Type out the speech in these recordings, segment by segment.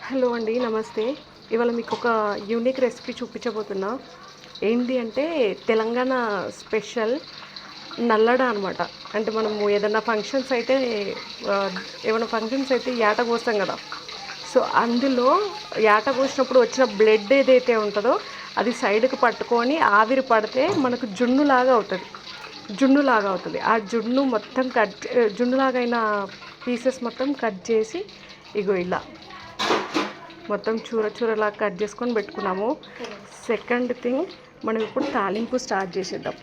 Hello అండి, నమస్తే. ఇవాళ మీకు ఒక యూనిక్ రెసిపీ చూపించబోతున్నా. ఏంటి అంటే తెలంగాణ స్పెషల్ నల్లడ అనమాట. అంటే మనము ఏదైనా ఫంక్షన్స్ అయితే ఏమైనా ఫంక్షన్స్ అయితే యాట కోస్తాం కదా. సో అందులో యాట కోసినప్పుడు వచ్చిన బ్లడ్ ఏదైతే ఉంటుందో అది సైడ్కి పట్టుకొని ఆవిరి పడితే మనకు జున్నులాగా అవుతుంది. ఆ జున్ను మొత్తం జున్నులాగైన పీసెస్ మొత్తం కట్ చేసి ఇగో ఇలా మొత్తం చూరలాగా కట్ చేసుకొని పెట్టుకున్నాము. సెకండ్ థింగ్, మనం ఇప్పుడు తాలింపు స్టార్ట్ చేసేద్దాం.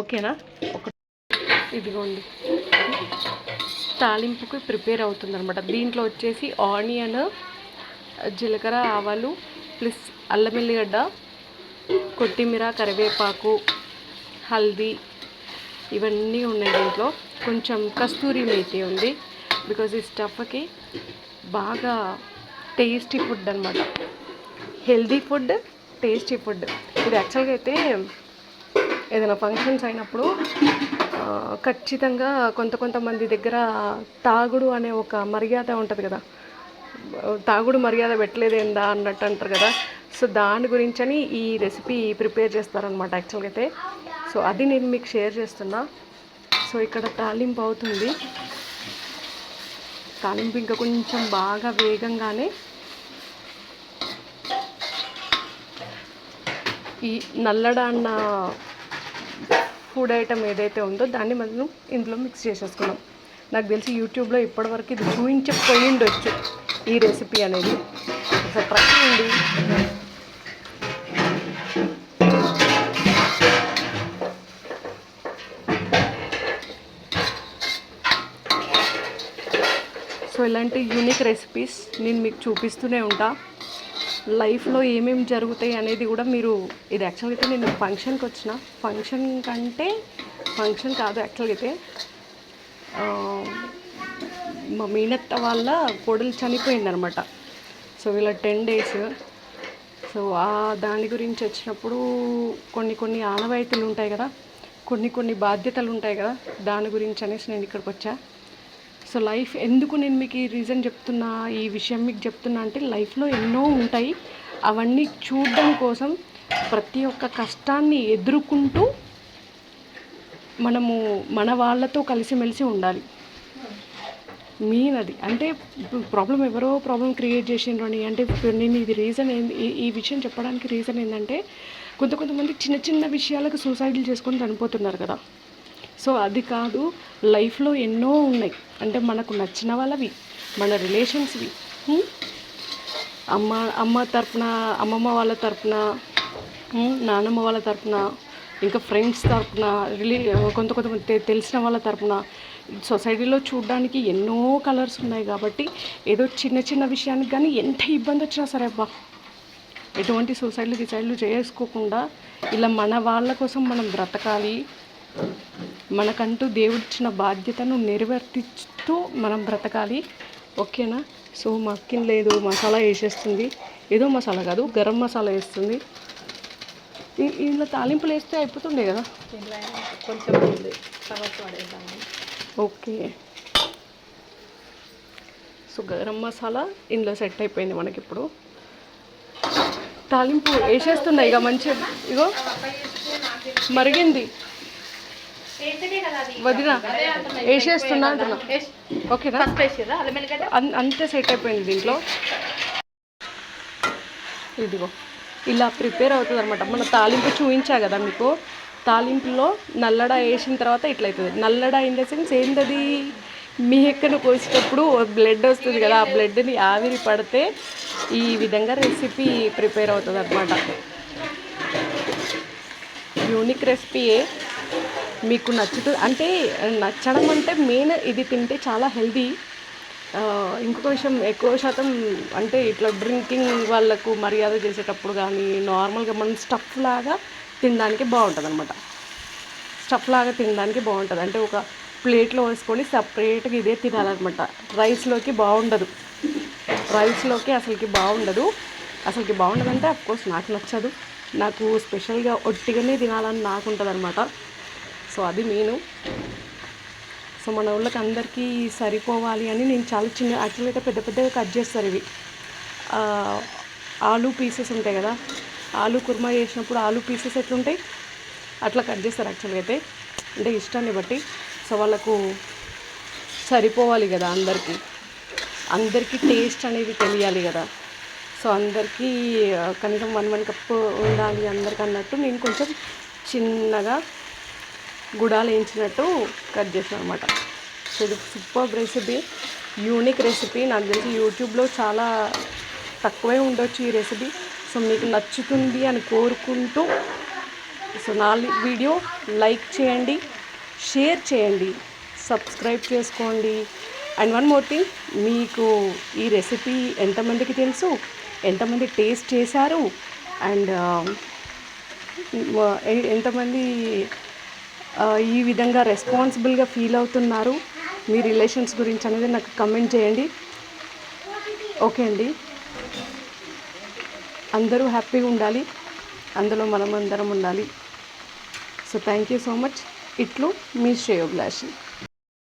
ఓకేనా? ఇదిగోండి, తాలింపుకి ప్రిపేర్ అవుతుంది అనమాట. దీంట్లో వచ్చేసి ఆనియన్, జీలకర్ర, ఆవాలు ప్లస్ అల్లం వెల్లిగడ్డ, కొత్తిమీర, కరివేపాకు, హల్దీ ఇవన్నీ ఉన్నాయి. దీంట్లో కొంచెం కస్తూరి మేతి ఉంది. బికాజ్ ఈ స్టఫ్కి బాగా టేస్టీ ఫుడ్ అనమాట. Healthy food, tasty food. ఇది యాక్చువల్గా అయితే ఏదైనా ఫంక్షన్స్ అయినప్పుడు ఖచ్చితంగా కొంతమంది దగ్గర తాగుడు అనే ఒక మర్యాద ఉంటుంది కదా. తాగుడు మర్యాద పెట్టలేదేందా అన్నట్టు అంటారు కదా. సో దాని గురించని ఈ రెసిపీ ప్రిపేర్ చేస్తారనమాట యాక్చువల్గా అయితే. సో అది నేను మీకు షేర్ చేస్తున్నా. సో ఇక్కడ తాలింపు అవుతుంది. తాలింపు ఇంకా కొంచెం బాగా వేగంగానే ఈ నల్లడ అన్న ఫుడ్ ఐటమ్ ఏదైతే ఉందో దాన్ని మనం ఇందులో మిక్స్ చేసేసుకున్నాం. నాకు తెలిసి యూట్యూబ్లో ఇప్పటివరకు ఇది చూపించకపోయి ఉండొచ్చు ఈ రెసిపీ అనేది. ఒకసారి ట్రై చేయండి. సో ఇలాంటి యూనిక్ రెసిపీస్ నేను మీకు చూపిస్తూనే ఉంటా. లైఫ్లో ఏమేమి జరుగుతాయి అనేది కూడా మీరు, ఇది యాక్చువల్గా అయితే నేను ఫంక్షన్కి వచ్చిన, ఫంక్షన్ కాదు యాక్చువల్గా అయితే మా మీనత్త వాళ్ళ కోడలు చనిపోయిందనమాట. సో వీళ్ళ 10 days. సో దాని గురించి వచ్చినప్పుడు కొన్ని ఆనవాయితీలు ఉంటాయి కదా, కొన్ని బాధ్యతలు ఉంటాయి కదా, దాని గురించి అనేసి నేను ఇక్కడికి వచ్చా. సో లైఫ్ ఎందుకు నేను మీకు ఈ రీజన్ చెప్తున్నా, ఈ విషయం మీకు చెప్తున్నా అంటే లైఫ్లో ఎన్నో ఉంటాయి. అవన్నీ చూడడం కోసం ప్రతి ఒక్క కష్టాన్ని ఎదుర్కొంటూ మనము మన వాళ్ళతో కలిసిమెలిసి ఉండాలి. మెయిన్ అది. అంటే ఎవరో ప్రాబ్లం క్రియేట్ చేసిండ్రు అని అంటే నేను ఇది రీజన్ ఈ విషయం చెప్పడానికి రీజన్ ఏంటంటే కొంతమంది చిన్న విషయాలకు సూసైడ్లు చేసుకొని చనిపోతున్నారు కదా. సో అది కాదు, లైఫ్లో ఎన్నో ఉన్నాయి. అంటే మనకు నచ్చిన వాళ్ళవి, మన రిలేషన్స్వి, అమ్మ తరపున, అమ్మమ్మ వాళ్ళ తరపున, నానమ్మ వాళ్ళ తరపున, ఇంకా ఫ్రెండ్స్ తరపున, కొంతమంది తెలిసిన వాళ్ళ తరపున. సొసైటీలో చూడడానికి ఎన్నో కలర్స్ ఉన్నాయి కాబట్టి ఏదో చిన్న విషయానికి కానీ ఎంత ఇబ్బంది వచ్చినా సరే అబ్బా ఎటువంటి సూసైడ్లు చేసుకోకుండా ఇలా మన వాళ్ళ కోసం మనం బ్రతకాలి. మనకంటూ దేవుడిచ్చిన బాధ్యతను నెరవేర్తిస్తూ మనం బ్రతకాలి. ఓకేనా? సో మా అక్కిన లేదు, మసాలా వేసేస్తుంది. ఏదో మసాలా కాదు, గరం మసాలా వేస్తుంది. ఇలా తాలింపులు వేస్తే అయిపోతుండే కదా. కొంచెం ఓకే. సో గరం మసాలా ఇందులో సెట్ అయిపోయింది మనకి. ఇప్పుడు తాలింపు వేసేస్తున్నాయి ఇక మంచిగా. ఇగో మరిగింది, వదిన వేసేస్తున్నా అంటున్నా. ఓకేనా? అంతే సెట్ అయిపోయింది దీంట్లో. ఇదిగో ఇలా ప్రిపేర్ అవుతుంది అనమాట. మన తాలింపు చూపించా కదా మీకు. తాలింపులో నల్లడ వేసిన తర్వాత ఇట్లవుతుంది. నల్లడ ఇన్ ద సెన్స్ ఏంటది, మేకను కోసేటప్పుడు బ్లడ్ వస్తుంది కదా, ఆ బ్లడ్ని ఆవిరి పడితే ఈ విధంగా రెసిపీ ప్రిపేర్ అవుతుంది అనమాట. యూనిక్ రెసిపీయే. మీకు నచ్చుతుంది అంటే, నచ్చడం అంటే మెయిన్ ఇది తింటే చాలా హెల్దీ. ఇంకొక విషయం, ఎక్కువ శాతం అంటే ఇట్లా డ్రింకింగ్ వాళ్ళకు మర్యాద చేసేటప్పుడు కానీ నార్మల్గా మనం స్టఫ్ లాగా తినడానికి బాగుంటుంది అనమాట. అంటే ఒక ప్లేట్లో వేసుకొని సపరేట్గా ఇదే తినాలన్నమాట. రైస్లోకి బాగుండదంటే అఫ్కోర్స్ నాకు నచ్చదు. నాకు స్పెషల్గా ఒట్టిగానే తినాలని నాకు ఉంటుంది అనమాట. సో అది మెయిన్. సో మన ఊళ్ళకి అందరికీ సరిపోవాలి అని నేను చాలా చిన్న, యాక్చువల్గా అయితే పెద్దగా కట్ చేస్తారు ఇవి. ఆలూ పీసెస్ ఉంటాయి కదా, ఆలూ కుర్మా చేసినప్పుడు ఆలూ పీసెస్ ఎట్లుంటాయి అట్లా కట్ చేస్తారు యాక్చువల్గా అయితే, అంటే ఇష్టాన్ని బట్టి. సో వాళ్ళకు సరిపోవాలి కదా, అందరికీ టేస్ట్ అనేది తెలియాలి కదా. సో అందరికీ కనీసం 1 కప్పు ఉండాలి అందరికి అన్నట్టు నేను కొంచెం చిన్నగా గుడాలు వేయించినట్టు కట్ చేసాను అనమాట. సో ఇది సూపర్ రెసిపీ, యూనిక్ రెసిపీ. నాకు తెలిసి యూట్యూబ్లో చాలా తక్కువే ఉండొచ్చు ఈ రెసిపీ. సో మీకు నచ్చుతుంది అని కోరుకుంటూ, సో నా వీడియో లైక్ చేయండి, షేర్ చేయండి, సబ్స్క్రైబ్ చేసుకోండి. అండ్ వన్ మోర్ థింగ్, మీకు ఈ రెసిపీ ఎంతమందికి తెలుసు, ఎంతమంది టేస్ట్ చేశారు, అండ్ ఎంతమంది ఈ విధంగా రెస్పాన్సిబుల్గా ఫీల్ అవుతున్నారు మీ రిలేషన్స్ గురించి అనేది నాకు కమెంట్ చేయండి. ఓకే అండి, అందరూ హ్యాపీగా ఉండాలి, అందులో మనం అందరం ఉండాలి. So thank you so much. ఇట్లు మీ శ్రేయోభిలాషి.